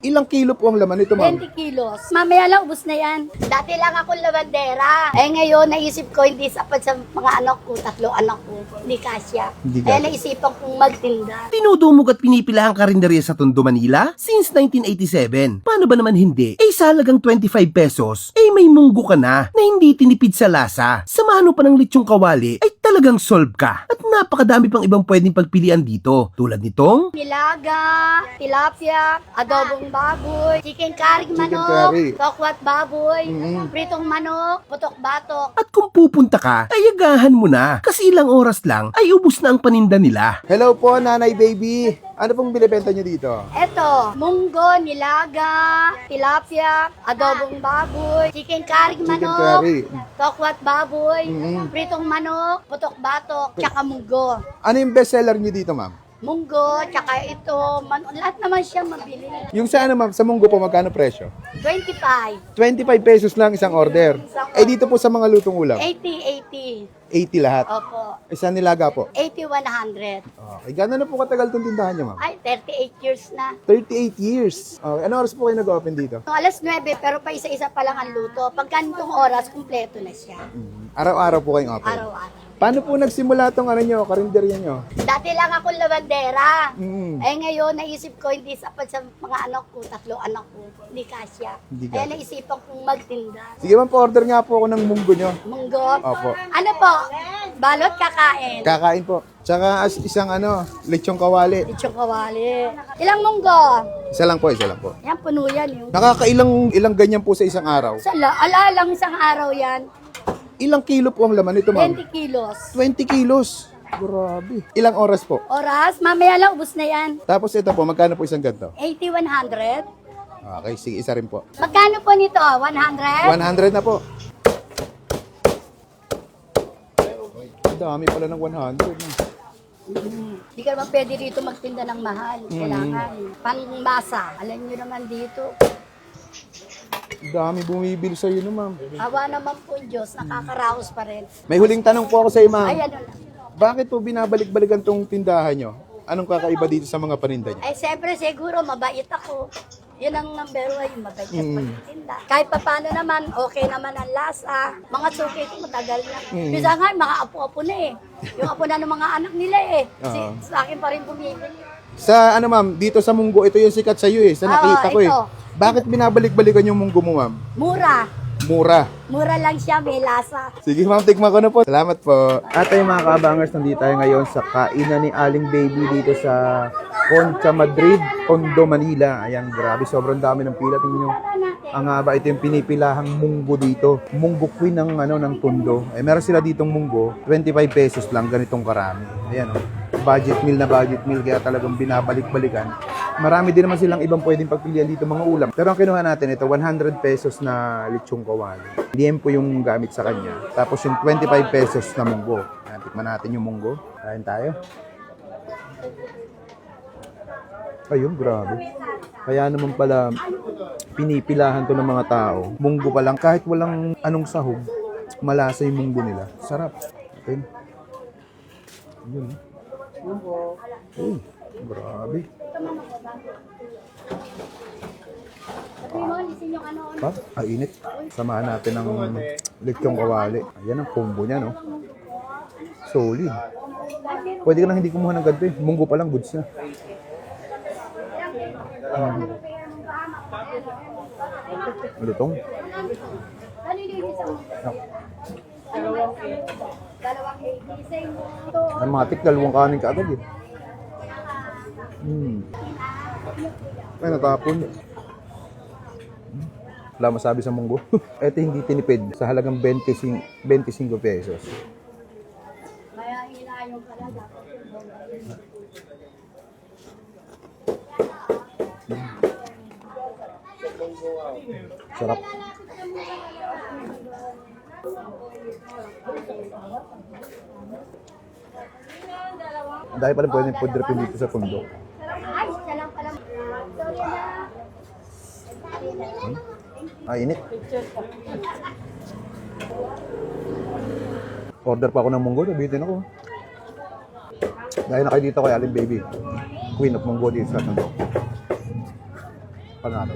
Ilang kilo po ang laman nito, ma'am? 20 kilos. Mamaya lang, ubus na yan. Dati lang ako labandera. Ngayon, naisip ko, hindi sapat sa mga anak ko, 3 anak ko. Hindi kasya. Hindi Kaya kasya. naisipan kong magtinda. Tinudumog at pinipilahang karinderya sa Tondo, Manila since 1987. Paano ba naman hindi? Sa halagang 25 pesos, may munggo ka na hindi tinipid sa lasa. Samahan mo pa ng lechong kawali ay talagang solve ka. At napakadami pang ibang pwedeng pagpilian dito. Tulad nitong Nilaga, tilapia, adobong baboy, chicken curry manok, curry. tokwat baboy, pritong manok, putok batok. at kung pupunta ka, ay agahan mo na. Kasi ilang oras lang ay ubus na ang paninda nila. Hello po, Nanay Baby. Ano pong binibenta nyo dito? Eto, munggo, nilaga, tilapia, adobong baboy, chicken curry manok, curry. tokwat baboy, pritong manok, putok batok, tsaka munggo. Ano yung bestseller nyo dito, ma'am? Munggo, tsaka ito, lahat naman siya mabili. Yung sa ano, ma'am, sa munggo po, magkano presyo? 25, 25 pesos lang isang order. Dito po sa mga lutong ulam, 80, 80 lahat. Opo, Isang nilaga po. 80, 100. Okay, gano'n na po katagal itong tindahan nyo, ma'am? Ay, 38 years na. 38 years. Okay, ano oras po kayo nag-open dito? Nung alas 9, pero pa isa-isa pa lang ang luto. Pag ganitong oras, kumpleto na siya. Araw-araw po kayong open. Araw-araw. Paano po nagsimula itong ano nyo, karinderya nyo? Dati lang ako labandera. Mm. Ngayon, naisip ko, hindi sapat sa mga anak ko, 3 anak ko. Hindi kasya. Hindi Kaya kasya. naisipan kong magtinda. Sige ma'am, pa-order nga po ako ng munggo nyo. Munggo. Opo. Ano po? Balot kakain. Kakain po. Tsaka isang lechong kawali. Lechong kawali. Ilang munggo? Isa lang po, isa lang po. Yan, puno yan. Yung... Ilang ganyan po sa isang araw? Ala lang isang araw yan. Ilang kilo po ang laman nito, ma'am? 20 kilos. 20 kilos. Grabe. Ilang oras po? Oras, mamaya lang, ubus na yan. Tapos ito po, magkano po isang ganito? 80, 100. Okay, sige, isa rin po. Magkano po nito? 100? 100 na po. Ang dami pala ng 100. No? Hindi ka naman pwede dito magtinda ng mahal. Kailangan. Pangmasa. Alam nyo naman dito. Ang dami bumibili sa'yo, no, ma'am. Awa naman po Diyos, nakakaraos pa rin. May huling tanong po ako sa iyo, ma'am. Ay, ano lang. Bakit po binabalik-balikan tong tindahan nyo? Anong kakaiba dito sa mga paninda nyo? Ay, siyempre, siguro, mabait ako. Yun ang number 1, yung mabait at magtinda. Kahit pa paano naman, okay naman ang lasa. Mga suki ko matagal na. Bisa nga, mga apo-apo na eh. Yung apo na ng mga anak nila eh. Sa akin pa rin bumibili. Sa dito sa munggo, ito yung sikat sa iyo sa nakita ko ito. Bakit binabalik-balikan yung munggo mo, ma'am? Mura. Mura. Mura lang siya, may lasa. Sige, ma'am, tikman ko na po. Salamat po. At ay mga kabangers, nandito tayo ngayon sa kainan ni Aling Baby dito sa Concha Madrid, Tondo, Manila. Ayan, grabe, sobrang dami ng pila. Tingnan nyo. Ang haba, ito yung pinipilahang munggo dito. Munggo queen ng Tondo. Meron sila ditong munggo, 25 pesos lang, ganitong karami. Ayan, budget meal na budget meal, kaya talagang binabalik-balikan. Marami din naman silang ibang pwedeng pagpilian dito mga ulam. Pero ang kinuha natin, ito 100 pesos na lechong kawali. Liempo yung gamit sa kanya. Tapos yung 25 pesos na munggo. Ayan, tikman natin yung munggo. Kain tayo. Ayun, grabe. Kaya naman pala pinipilahan to ng mga tao. Munggo pa lang, kahit walang anong sahog, malasa yung munggo nila. Sarap. Okay. Ayun. Oh, grabe. Pa, init. Samahan natin ng lechong kawali. Ayan ang combo niya, no? Solid. Pwede ka nang hindi kumuha ng ganito eh. Munggo pa lang, goods na. Lutong. Ang matik, dalawang kanin ka agad eh. Ay, natapon. Wala masabi sa munggo. Ito hindi tinipid sa halagang 25 pesos. Kaya hinayong ka na dapat. Sarap. Dahil pala pwede food trip dito sa Tondo. Ay, siya lang pala. Sorry na. Init. Order pa ako ng munggo, nabitin ako. Dahil na kayo dito kay Aling Baby. Queen of Munggo dito sa Tondo. panalo.